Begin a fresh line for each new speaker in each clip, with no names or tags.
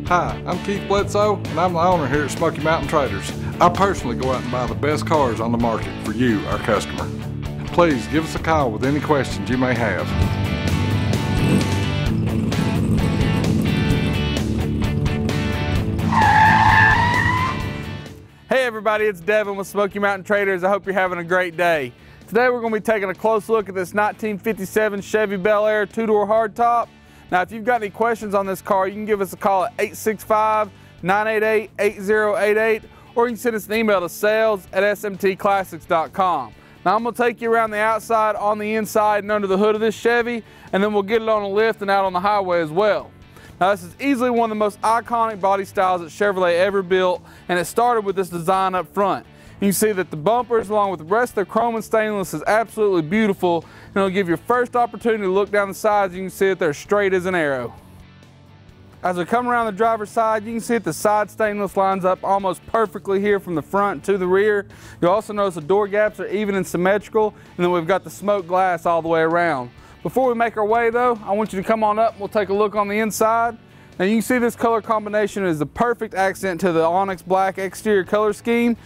Hi, I'm Keith Bledsoe, and I'm the owner here at Smoky Mountain Traders. I personally go out and buy the best cars on the market for you, our customer. Please give us a call with any questions you may have.
Hey everybody, it's Devin with Smoky Mountain Traders. I hope you're having a great day. Today we're going to be taking a close look at this 1957 Chevy Bel Air two-door hardtop. Now if you've got any questions on this car, you can give us a call at 865-988-8088, or you can send us an email to sales@smtclassics.com. Now I'm going to take you around the outside, on the inside, and under the hood of this Chevy, and then we'll get it on a lift and out on the highway as well. Now this is easily one of the most iconic body styles that Chevrolet ever built, and it started with this design up front. You can see that the bumpers, along with the rest of the chrome and stainless, is absolutely beautiful, and it'll give you your first opportunity to look down the sides. You can see that they're straight as an arrow. As we come around the driver's side, you can see that the side stainless lines up almost perfectly here from the front to the rear. You'll also notice the door gaps are even and symmetrical, and then we've got the smoked glass all the way around. Before we make our way though, I want you to come on up and we'll take a look on the inside. Now you can see this color combination is the perfect accent to the Onyx Black exterior color scheme.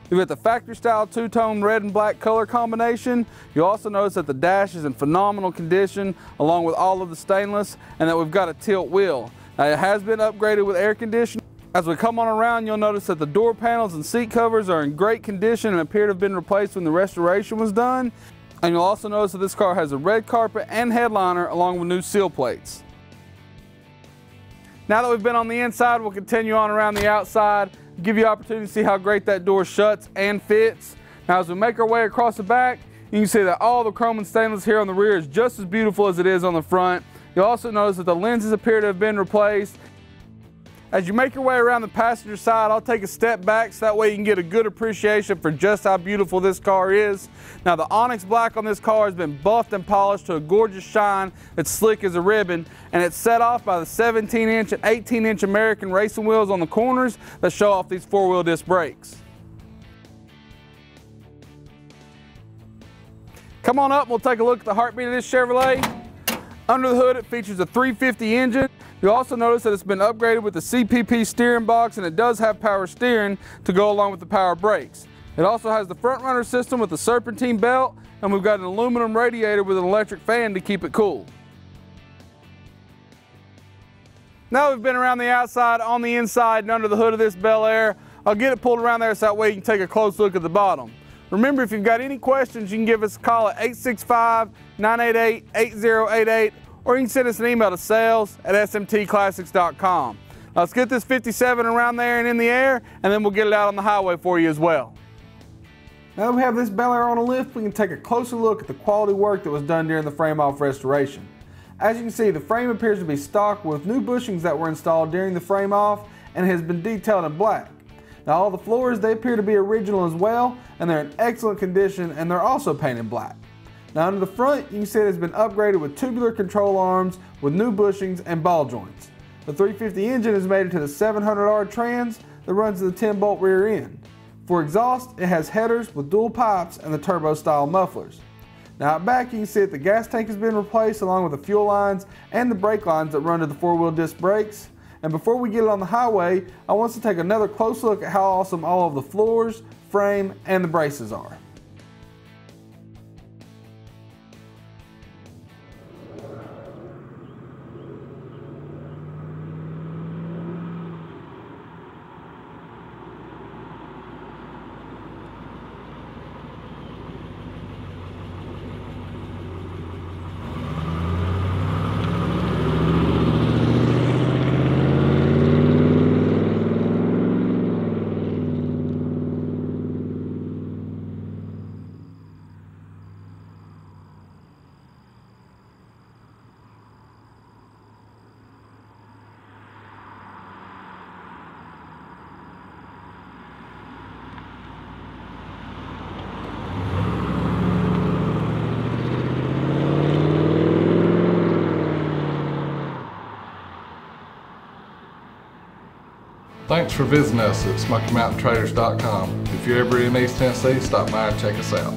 You've got the factory style two-tone red and black color combination. You'll also notice that the dash is in phenomenal condition along with all of the stainless, and that we've got a tilt wheel. Now it has been upgraded with air conditioning. As we come on around, you'll notice that the door panels and seat covers are in great condition and appear to have been replaced when the restoration was done. And you'll also notice that this car has a red carpet and headliner along with new seal plates. Now that we've been on the inside, we'll continue on around the outside, give you an opportunity to see how great that door shuts and fits. Now as we make our way across the back, you can see that all the chrome and stainless here on the rear is just as beautiful as it is on the front. You'll also notice that the lenses appear to have been replaced. As you make your way around the passenger side, I'll take a step back so that way you can get a good appreciation for just how beautiful this car is. Now the Onyx Black on this car has been buffed and polished to a gorgeous shine that's slick as a ribbon, and it's set off by the 17-inch and 18-inch American racing wheels on the corners that show off these four-wheel disc brakes. Come on up and we'll take a look at the heartbeat of this Chevrolet. Under the hood, it features a 350 engine. You'll also notice that it's been upgraded with the CPP steering box, and it does have power steering to go along with the power brakes. It also has the front runner system with the serpentine belt, and we've got an aluminum radiator with an electric fan to keep it cool. Now we've been around the outside, on the inside, and under the hood of this Bel Air. I'll get it pulled around there so that way you can take a close look at the bottom. Remember, if you've got any questions, you can give us a call at 865-988-8088, or you can send us an email to sales@smtclassics.com. Let's get this 57 around there and in the air, and then we'll get it out on the highway for you as well. Now that we have this Bel Air on a lift, we can take a closer look at the quality work that was done during the frame-off restoration. As you can see, the frame appears to be stock with new bushings that were installed during the frame-off, and has been detailed in black. Now all the floors, they appear to be original as well, and they're in excellent condition, and they're also painted black. Now under the front, you can see it has been upgraded with tubular control arms with new bushings and ball joints. The 350 engine is mated to the 700R trans that runs to the 10-bolt rear end. For exhaust, it has headers with dual pipes and the turbo style mufflers. Now out back, you can see that the gas tank has been replaced along with the fuel lines and the brake lines that run to the four-wheel disc brakes. And before we get it on the highway, I want us to take another close look at how awesome all of the floors, frame, and the braces are.
Thanks for visiting us at SmokyMountainTraders.com. If you're ever in East Tennessee, stop by and check us out.